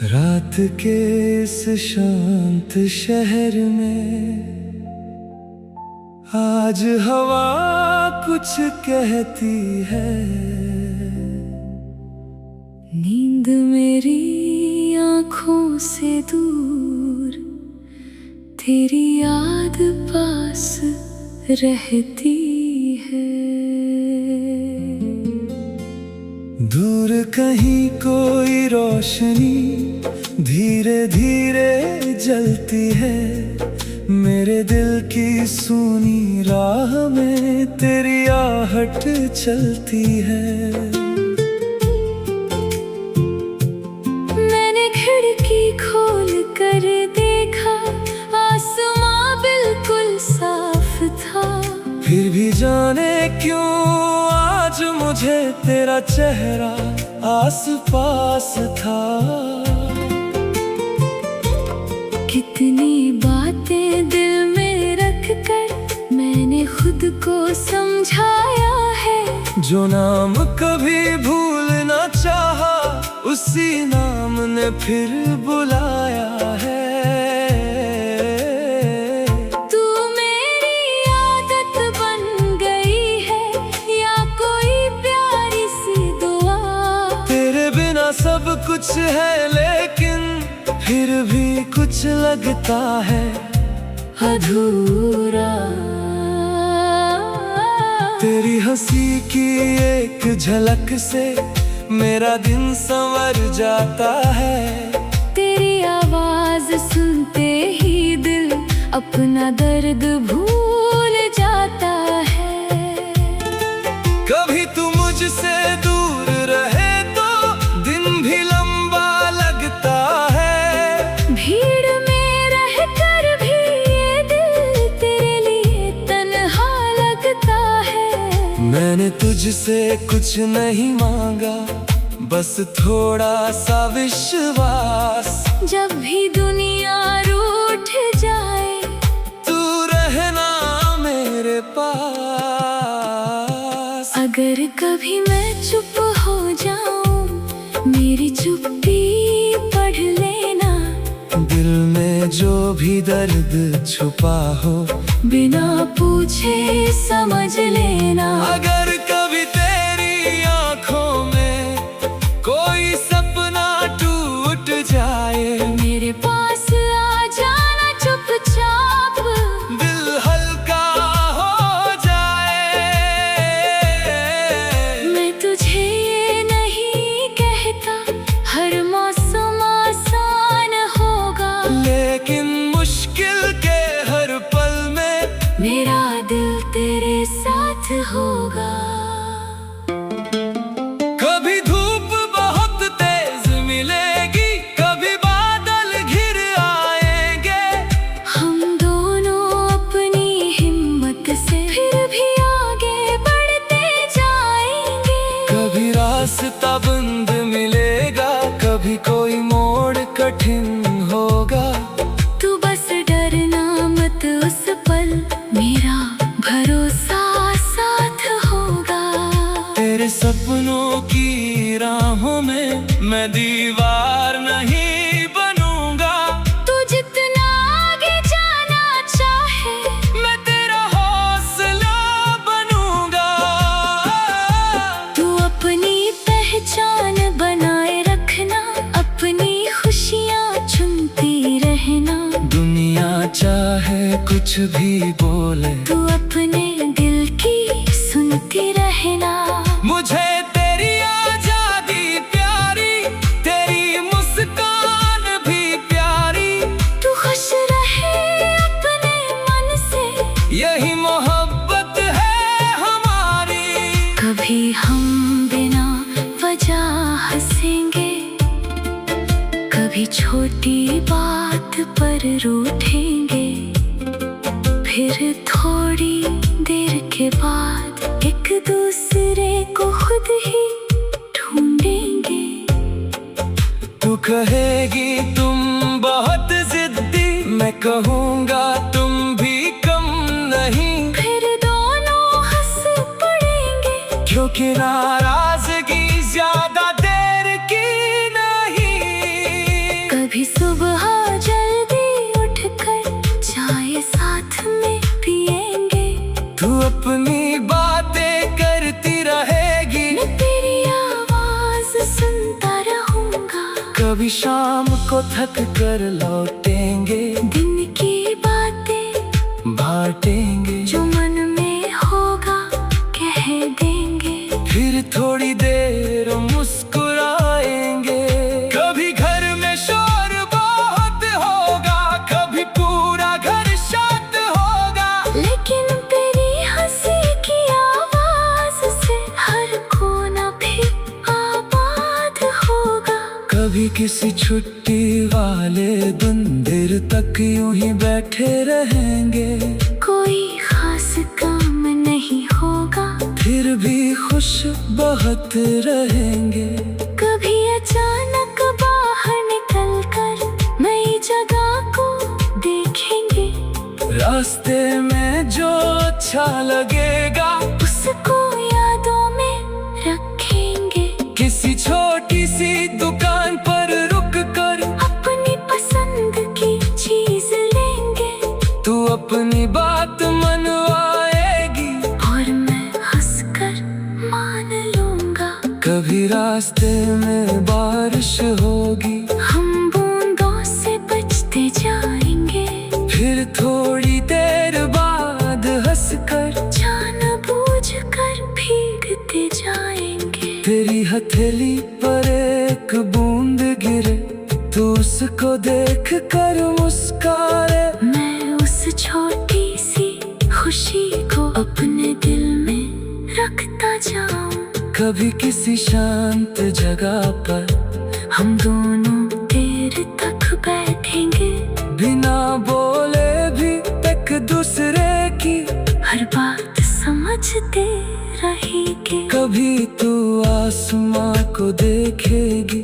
रात के इस शांत शहर में आज हवा कुछ कहती है। नींद मेरी आँखों से दूर, तेरी याद पास रहती है। दूर कहीं कोई रोशनी धीरे धीरे जलती है। मेरे दिल की सूनी राह में तेरी आहट चलती है। मैंने खिड़की खोल कर देखा, आसमां बिल्कुल साफ था। फिर भी जाने क्यों आज मुझे तेरा चेहरा आस पास था। कितनी बातें दिल में रख कर मैंने खुद को समझाया है। जो नाम कभी भूलना चाहा उसी नाम ने फिर बुलाया है। तू मेरी आदत बन गई है या कोई प्यारी सी दुआ। तेरे बिना सब कुछ है लेकिन फिर भी कुछ लगता है अधूरा। तेरी हंसी की एक झलक से मेरा दिन संवर जाता है। तेरी आवाज सुनते ही दिल अपना दर्द भूल जाता है। कभी तू मुझसे दूर रहे तो दिन भी लंबा लगता है। भीड़ में रहकर भी ये दिल तेरे लिए तन्हा लगता है। मैंने तुझसे कुछ नहीं मांगा, बस थोड़ा सा विश्वास। जब भी दुनिया रूठ जाए तू रहना मेरे पास। अगर कभी मैं चुप हो जाऊं, मेरी चुप्पी पढ़ लेना। दिल में जो भी दर्द छुपा हो बिना पूछे समझ लेना। अगर कभी तेरी आंखों में कोई सपना टूट जाए, मेरे पास आ जाना चुपचाप, दिल हल्का हो जाए। मैं तुझे ये नहीं कहता हर मौसम आसान होगा, लेकिन मुश्किल के हर पल में मेरा दिल तेरे साथ होगा। कभी धूप बहुत तेज मिलेगी, कभी बादल घिर आएंगे। हम दोनों अपनी हिम्मत से फिर भी आगे बढ़ते जाएंगे। कभी रास्ता बंद मिलेगा, कभी कोई मोड़ कठिन होगा। तू बस डरना मत उस पल, मेरा भरोसा साथ होगा। तेरे सपनों की राहों में मैं दीवार नहीं बनूंगा। तू जितना आगे जाना चाहे मैं तेरा हौसला बनूंगा। तू अपनी पहचान बनाए रखना, अपनी खुशियाँ चुनती रहना। दुनिया चाहे कुछ भी बोले, तू अपने दिल की सुनती रहना। मुझे तेरी आजादी प्यारी, तेरी मुस्कान भी प्यारी। तू खुश रहे अपने मन से, यही मोहब्बत है हमारी। कभी हम बिना वजह हंसेंगे, कभी छोटी बात पर रूठेंगे। फिर थोड़ी देर के बाद एक दूसरे को खुद ही ढूंढेंगे। तू कहेगी तुम बहुत जिद्दी, मैं मैं कहूँगा तुम भी कम नहीं, फिर दोनों हंस पड़ेंगे, क्योंकि नाराजगी ज्यादा देर की नहीं। कभी सुबह जल्दी उठकर चाय साथ में पिएंगे, तू अपनी बातें करती रहेगी, मैं तेरी आवाज सुनता रहूंगा। कभी शाम को थक कर लौटेंगे, दिन की बातें बांटेंगे, जो मन में होगा कह देंगे, फिर थोड़ी देर मुस्कुराएंगे। कभी घर में शोर बहुत होगा, कभी पूरा घर शांत होगा, लेकिन तेरी हंसी की आवाज से हर कोना भी आबाद होगा। कभी किसी छुट्टी वाले दिन देर तक यूं ही बैठे रहेंगे, कोई खास काम नहीं होगा, फिर भी खुश बहुत रहेंगे। कभी अचानक बाहर निकल कर नई जगह को देखेंगे, रास्ते में जो अच्छा लगेगा उसको यादों में रखेंगे। किसी छोटी सी दुकान पर रुक कर अपनी पसंद की चीज लेंगे, तू अपनी बात मनवाएगी, और मैं हंसकर मान लूंगा। कभी रास्ते में बारिश होगी, हम बूंदों से बचते जाएंगे, फिर थोड़ी देर बाद हंसकर जानबूझकर भीगते जाएंगे। तेरी हथेली पर एक बूंद गिरे, तू उसको देख कर मुस्कारे, मैं उस छोटी सी खुशी को अपने दिल में रखता जाऊं। कभी किसी शांत जगह पर हम दोनों देर तक बैठेंगे, बिना बोले भी एक दूसरे की हर बात समझते रहेंगे। कभी तू आसमां को देखेगी,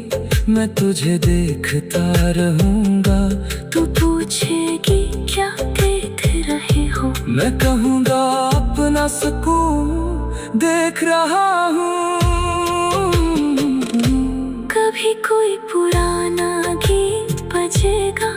मैं तुझे देखता रहूंगा, तू पूछेगी क्या देख रहे हो, मैं कहूँगा अपना सुकून देख रहा हूँ। कभी कोई पुराना गीत बजेगा,